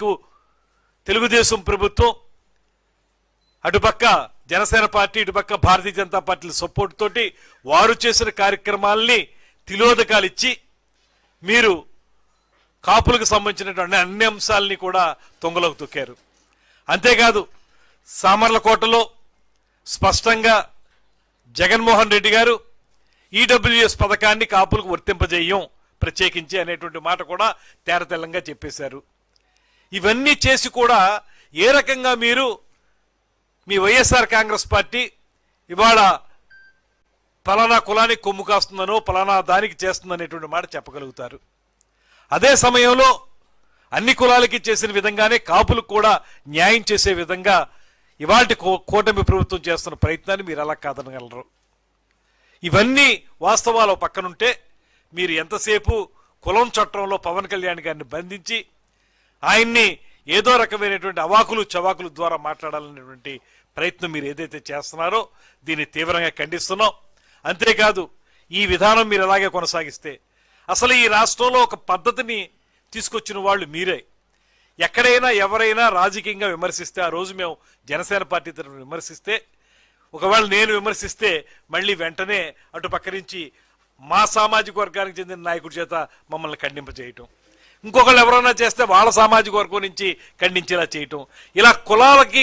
మీకు తెలుగుదేశం ప్రభుత్వం అటుపక్క జనసేన పార్టీ ఇటుపక్క భారతీయ జనతా పార్టీల సపోర్ట్ తోటి వారు చేసిన కార్యక్రమాలని తిలోదకాలు ఇచ్చి మీరు కాపులకు సంబంధించినటువంటి అన్ని అంశాలని కూడా తొంగలోకి తొక్కారు. అంతేకాదు సామర్లకోటలో స్పష్టంగా జగన్మోహన్ రెడ్డి గారు ఈడబ్ల్యూఎస్ పథకాన్ని కాపులకు వర్తింపజేయం ప్రత్యేకించి అనేటువంటి మాట కూడా తేరతెల్లంగా చెప్పేశారు. ఇవన్నీ చేసి కూడా ఏ రకంగా మీరు మీ వైఎస్ఆర్ కాంగ్రెస్ పార్టీ ఇవాళ ఫలానా కులానికి కొమ్ము కాస్తుందనో ఫలానా దానికి చేస్తుందనేటువంటి మాట చెప్పగలుగుతారు? అదే సమయంలో అన్ని కులాలకి చేసిన విధంగానే కాపులకు కూడా న్యాయం చేసే విధంగా ఇవాళ కూటమి ప్రభుత్వం చేస్తున్న ప్రయత్నాన్ని మీరు ఎలా కాదనగలరు? ఇవన్నీ వాస్తవాలు పక్కనుంటే మీరు ఎంతసేపు కులం చట్టంలో పవన్ కళ్యాణ్ గారిని బంధించి ఆయన్ని ఏదో రకమైనటువంటి అవాకులు చవాకులు ద్వారా మాట్లాడాలనేటువంటి ప్రయత్నం మీరు ఏదైతే చేస్తున్నారో దీన్ని తీవ్రంగా ఖండిస్తున్నాం. అంతేకాదు ఈ విధానం మీరు అలాగే కొనసాగిస్తే అసలు ఈ రాష్ట్రంలో ఒక పద్ధతిని తీసుకొచ్చిన వాళ్ళు మీరే. ఎక్కడైనా ఎవరైనా రాజకీయంగా విమర్శిస్తే, ఆ రోజు మేము జనసేన పార్టీ తరఫున విమర్శిస్తే, ఒకవేళ నేను విమర్శిస్తే మళ్ళీ వెంటనే అటు పక్క నుంచి మా సామాజిక వర్గానికి చెందిన నాయకుడి చేత మమ్మల్ని ఖండింపజేయటం, ఇంకొకళ్ళు ఎవరైనా చేస్తే వాళ్ళ సామాజిక వర్గం నుంచి ఖండించేలా చేయటం, ఇలా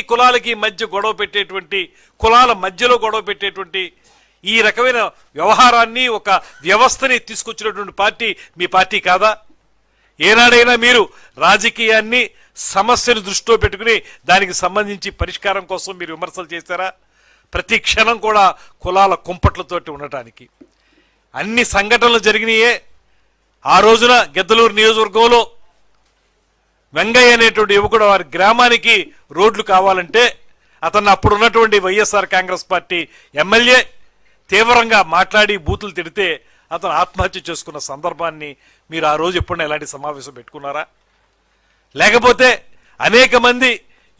కులాలకి మధ్య గొడవ పెట్టేటువంటి, కులాల మధ్యలో గొడవ పెట్టేటువంటి ఈ రకమైన వ్యవహారాన్ని, ఒక వ్యవస్థని తీసుకొచ్చినటువంటి పార్టీ మీ పార్టీ కాదా? ఏనాడైనా మీరు రాజకీయాన్ని సమస్యను దృష్టిలో పెట్టుకుని దానికి సంబంధించి పరిష్కారం కోసం మీరు విమర్శలు చేశారా? ప్రతి క్షణం కూడా కులాల కుంపట్లతోటి ఉండటానికి అన్ని సంఘటనలు జరిగినాయే. ఆ రోజున గిద్దలూరు నియోజకవర్గంలో వెంగయ్య అనేటువంటి యువకుడు వారి గ్రామానికి రోడ్లు కావాలంటే అతను అప్పుడున్నటువంటి వైఎస్ఆర్ కాంగ్రెస్ పార్టీ ఎమ్మెల్యే తీవ్రంగా మాట్లాడి బూతులు తిడితే అతను ఆత్మహత్య చేసుకున్న సందర్భాన్ని మీరు ఆ రోజు ఎప్పుడైనా ఎలాంటి సమావేశం పెట్టుకున్నారా? లేకపోతే అనేక మంది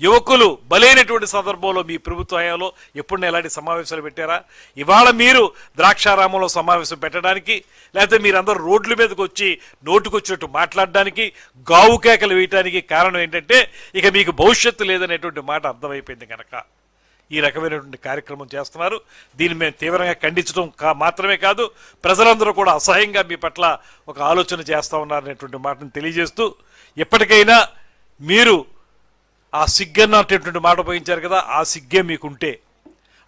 యువకులు బలైనటువంటి సందర్భంలో మీ ప్రభుత్వ హయాంలో ఎప్పుడైనా ఎలాంటి సమావేశాలు పెట్టారా? ఇవాళ మీరు ద్రాక్షారామంలో సమావేశం పెట్టడానికి, లేకపోతే మీరందరూ రోడ్ల మీదకి వచ్చి నోటుకొచ్చినట్టు మాట్లాడడానికి, గావు కేకలు వేయటానికి కారణం ఏంటంటే ఇక మీకు భవిష్యత్తు లేదనేటువంటి మాట అర్థమైపోయింది కనుక ఈ రకమైనటువంటి కార్యక్రమం చేస్తున్నారు. దీన్ని మేము తీవ్రంగా ఖండించడం మాత్రమే కాదు, ప్రజలందరూ కూడా అసహ్యంగా మీ పట్ల ఒక ఆలోచన చేస్తూ ఉన్నారనేటువంటి మాటను తెలియజేస్తూ, ఎప్పటికైనా మీరు ఆ సిగ్గన్నటువంటి మాట ఉపయోగించారు కదా, ఆ సిగ్గే మీకుంటే,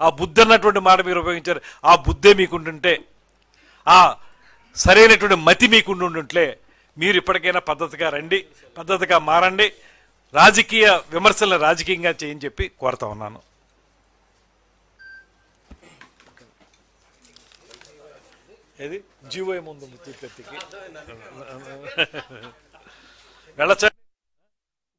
ఆ బుద్ధి అన్నటువంటి మాట మీరు ఉపయోగించారు, ఆ బుద్ధే మీకుంటుంటే, ఆ సరైనటువంటి మతి మీకుంటుంటే మీరు ఇప్పటికైనా పద్ధతిగా రండి, పద్ధతిగా మారండి, రాజకీయ విమర్శలను రాజకీయంగా చేయని చెప్పి కోరుతా ఉన్నాను. ఏది జీవో ఏముంది వెళ్ళచ్చా?